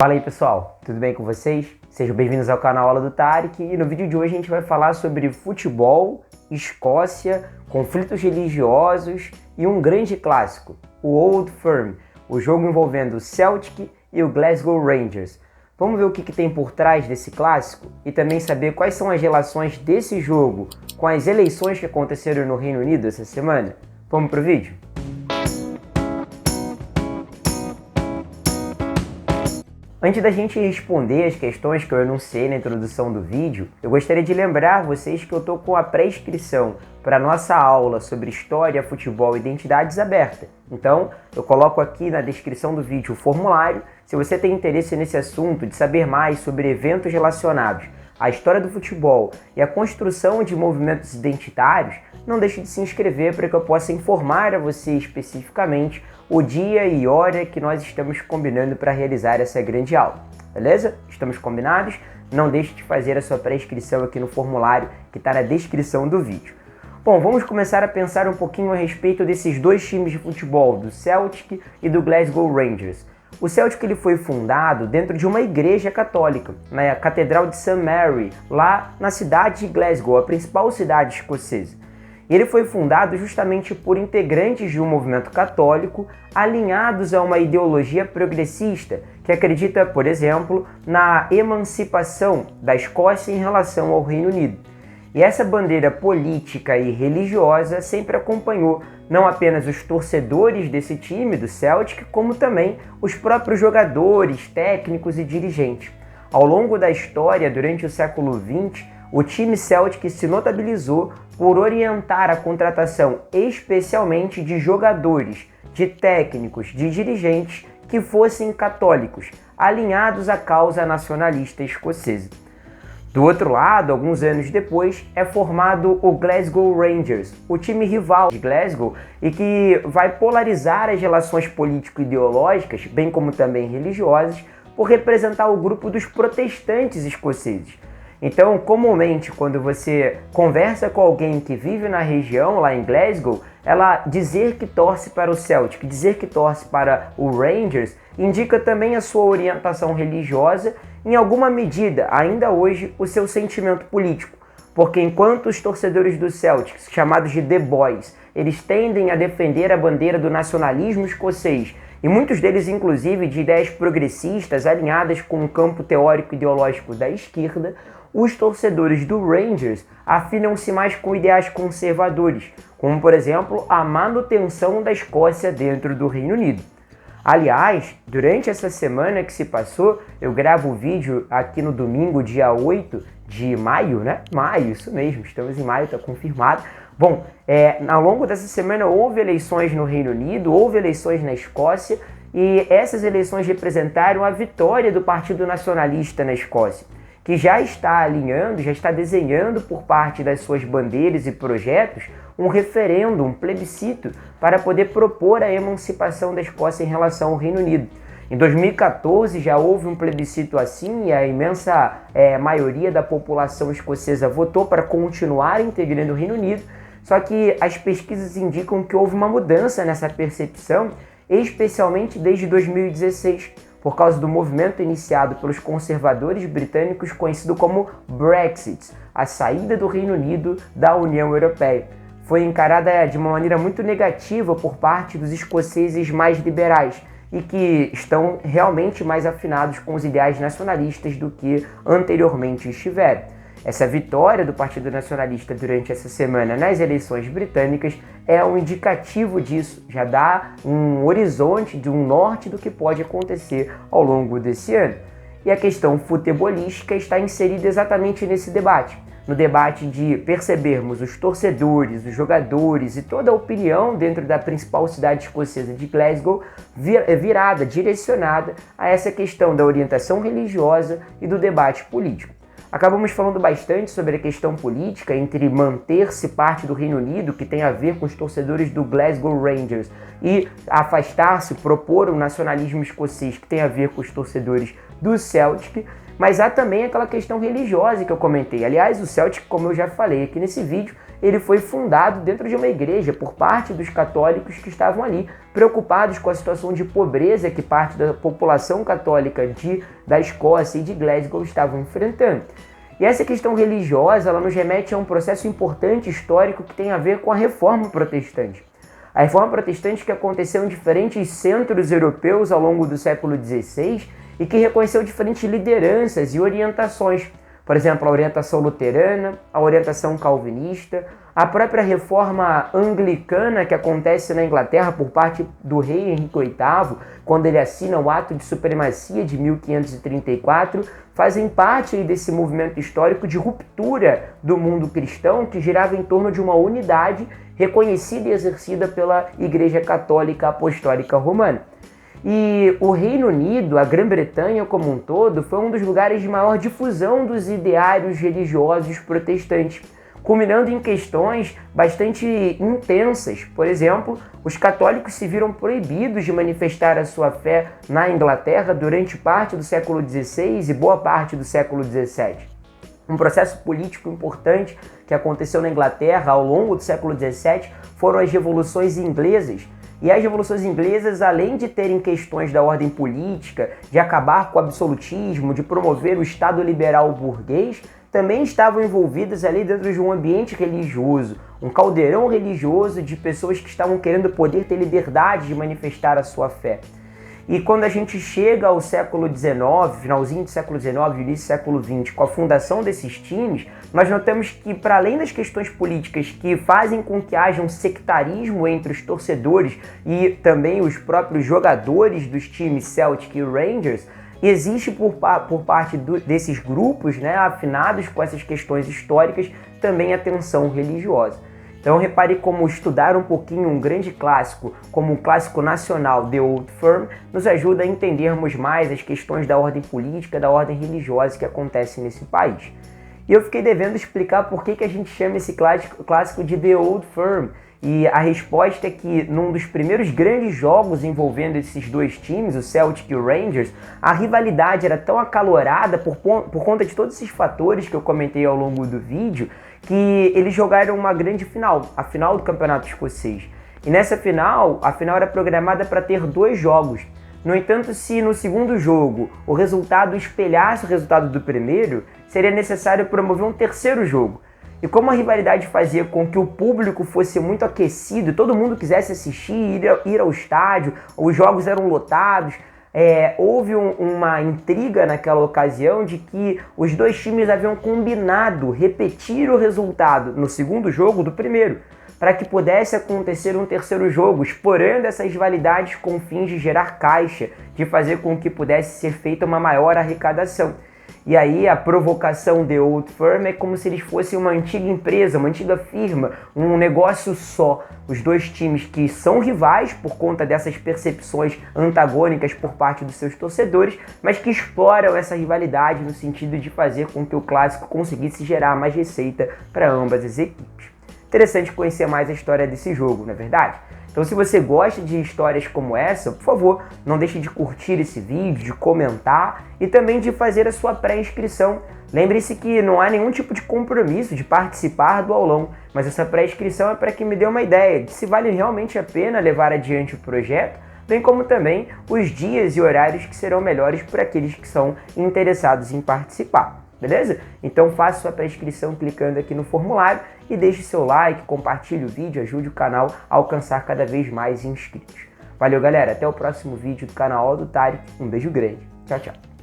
Fala aí pessoal, tudo bem com vocês? Sejam bem-vindos ao canal Aula do Tarek e no vídeo de hoje a gente vai falar sobre futebol, Escócia, conflitos religiosos e um grande clássico, o Old Firm, o jogo envolvendo o Celtic e o Glasgow Rangers. Vamos ver o que tem por trás desse clássico e também saber quais são as relações desse jogo com as eleições que aconteceram no Reino Unido essa semana? Vamos pro vídeo? Antes da gente responder as questões que eu enunciei na introdução do vídeo, eu gostaria de lembrar vocês que eu estou com a pré-inscrição para a nossa aula sobre História, Futebol e Identidades aberta. Então, eu coloco aqui na descrição do vídeo o formulário. Se você tem interesse nesse assunto, de saber mais sobre eventos relacionados à história do futebol e à construção de movimentos identitários, não deixe de se inscrever para que eu possa informar a você especificamente o dia e hora que nós estamos combinando para realizar essa grande aula, beleza? Estamos combinados? Não deixe de fazer a sua pré-inscrição aqui no formulário que está na descrição do vídeo. Bom, vamos começar a pensar um pouquinho a respeito desses dois times de futebol, do Celtic e do Glasgow Rangers. O Celtic ele foi fundado dentro de uma igreja católica, na Catedral de St. Mary, lá na cidade de Glasgow, a principal cidade escocesa. E ele foi fundado justamente por integrantes de um movimento católico alinhados a uma ideologia progressista que acredita, por exemplo, na emancipação da Escócia em relação ao Reino Unido. E essa bandeira política e religiosa sempre acompanhou não apenas os torcedores desse time, do Celtic, como também os próprios jogadores, técnicos e dirigentes. Ao longo da história, durante o século XX, o time Celtic se notabilizou por orientar a contratação especialmente de jogadores, de técnicos, de dirigentes que fossem católicos, alinhados à causa nacionalista escocesa. Do outro lado, alguns anos depois, é formado o Glasgow Rangers, o time rival de Glasgow e que vai polarizar as relações político-ideológicas, bem como também religiosas, por representar o grupo dos protestantes escoceses. Então, comumente, quando você conversa com alguém que vive na região, lá em Glasgow, ela dizer que torce para o Celtic, dizer que torce para o Rangers, indica também a sua orientação religiosa, em alguma medida, ainda hoje, o seu sentimento político. Porque enquanto os torcedores do Celtic, chamados de The Boys, eles tendem a defender a bandeira do nacionalismo escocês, e muitos deles, inclusive, de ideias progressistas alinhadas com o campo teórico-ideológico da esquerda, os torcedores do Rangers afinam-se mais com ideais conservadores, como, por exemplo, a manutenção da Escócia dentro do Reino Unido. Aliás, durante essa semana que se passou, eu gravo o vídeo aqui no domingo, dia 8 de maio, né? Maio, isso mesmo, estamos em maio, está confirmado. Bom, ao longo dessa semana houve eleições no Reino Unido, houve eleições na Escócia, e essas eleições representaram a vitória do Partido Nacionalista na Escócia, que já está alinhando, já está desenhando por parte das suas bandeiras e projetos um referendo, um plebiscito para poder propor a emancipação da Escócia em relação ao Reino Unido. Em 2014 já houve um plebiscito assim e a imensa maioria da população escocesa votou para continuar integrando o Reino Unido, só que as pesquisas indicam que houve uma mudança nessa percepção, especialmente desde 2016, por causa do movimento iniciado pelos conservadores britânicos conhecido como Brexit, a saída do Reino Unido da União Europeia. Foi encarada de uma maneira muito negativa por parte dos escoceses mais liberais e que estão realmente mais afinados com os ideais nacionalistas do que anteriormente estiveram. Essa vitória do Partido Nacionalista durante essa semana nas eleições britânicas é um indicativo disso, já dá um horizonte, de um norte do que pode acontecer ao longo desse ano. E a questão futebolística está inserida exatamente nesse debate, no debate de percebermos os torcedores, os jogadores e toda a opinião dentro da principal cidade escocesa de Glasgow virada, direcionada a essa questão da orientação religiosa e do debate político. Acabamos falando bastante sobre a questão política entre manter-se parte do Reino Unido, que tem a ver com os torcedores do Glasgow Rangers, e afastar-se, propor um nacionalismo escocês que tem a ver com os torcedores do Celtic, mas há também aquela questão religiosa que eu comentei. Aliás, o Celtic, como eu já falei aqui nesse vídeo, ele foi fundado dentro de uma igreja por parte dos católicos que estavam ali, preocupados com a situação de pobreza que parte da população católica da Escócia e de Glasgow estavam enfrentando. E essa questão religiosa, ela nos remete a um processo importante histórico que tem a ver com a Reforma Protestante. A Reforma Protestante que aconteceu em diferentes centros europeus ao longo do século XVI e que reconheceu diferentes lideranças e orientações. Por exemplo, a orientação luterana, a orientação calvinista, a própria reforma anglicana que acontece na Inglaterra por parte do rei Henrique VIII, quando ele assina o Ato de Supremacia de 1534, fazem parte desse movimento histórico de ruptura do mundo cristão que girava em torno de uma unidade reconhecida e exercida pela Igreja Católica Apostólica Romana. E o Reino Unido, a Grã-Bretanha como um todo, foi um dos lugares de maior difusão dos ideários religiosos protestantes, culminando em questões bastante intensas. Por exemplo, os católicos se viram proibidos de manifestar a sua fé na Inglaterra durante parte do século XVI e boa parte do século XVII. Um processo político importante que aconteceu na Inglaterra ao longo do século XVII foram as revoluções inglesas. E as revoluções inglesas, além de terem questões da ordem política, de acabar com o absolutismo, de promover o Estado liberal burguês, também estavam envolvidas ali dentro de um ambiente religioso, um caldeirão religioso de pessoas que estavam querendo poder ter liberdade de manifestar a sua fé. E quando a gente chega ao século XIX, finalzinho do século XIX, início do século XX, com a fundação desses times, nós notamos que, para além das questões políticas que fazem com que haja um sectarismo entre os torcedores e também os próprios jogadores dos times Celtic e Rangers, existe por parte desses grupos, né, afinados com essas questões históricas, também a tensão religiosa. Então repare como estudar um pouquinho um grande clássico, como um clássico nacional, The Old Firm, nos ajuda a entendermos mais as questões da ordem política, da ordem religiosa que acontece nesse país. E eu fiquei devendo explicar por que a gente chama esse clássico de The Old Firm. E a resposta é que num dos primeiros grandes jogos envolvendo esses dois times, o Celtic e o Rangers, a rivalidade era tão acalorada por conta de todos esses fatores que eu comentei ao longo do vídeo, que eles jogaram uma grande final, a final do Campeonato Escocês. E nessa final, a final era programada para ter 2 jogos. No entanto, se no segundo jogo o resultado espelhasse o resultado do primeiro, seria necessário promover um terceiro jogo. E como a rivalidade fazia com que o público fosse muito aquecido, todo mundo quisesse assistir, ir ao estádio, os jogos eram lotados, houve uma intriga naquela ocasião de que os dois times haviam combinado repetir o resultado no segundo jogo do primeiro, para que pudesse acontecer um terceiro jogo, explorando essas rivalidades com fins de gerar caixa, de fazer com que pudesse ser feita uma maior arrecadação. E aí a provocação The Old Firm é como se eles fossem uma antiga empresa, uma antiga firma, um negócio só. Os dois times que são rivais por conta dessas percepções antagônicas por parte dos seus torcedores, mas que exploram essa rivalidade no sentido de fazer com que o clássico conseguisse gerar mais receita para ambas as equipes. Interessante conhecer mais a história desse jogo, não é verdade? Então se você gosta de histórias como essa, por favor, não deixe de curtir esse vídeo, de comentar e também de fazer a sua pré-inscrição. Lembre-se que não há nenhum tipo de compromisso de participar do aulão, mas essa pré-inscrição é para que me dê uma ideia de se vale realmente a pena levar adiante o projeto, bem como também os dias e horários que serão melhores para aqueles que são interessados em participar. Beleza? Então faça sua pré-inscrição clicando aqui no formulário e deixe seu like, compartilhe o vídeo, ajude o canal a alcançar cada vez mais inscritos. Valeu, galera. Até o próximo vídeo do canal Aldo Tarek. Um beijo grande. Tchau, tchau.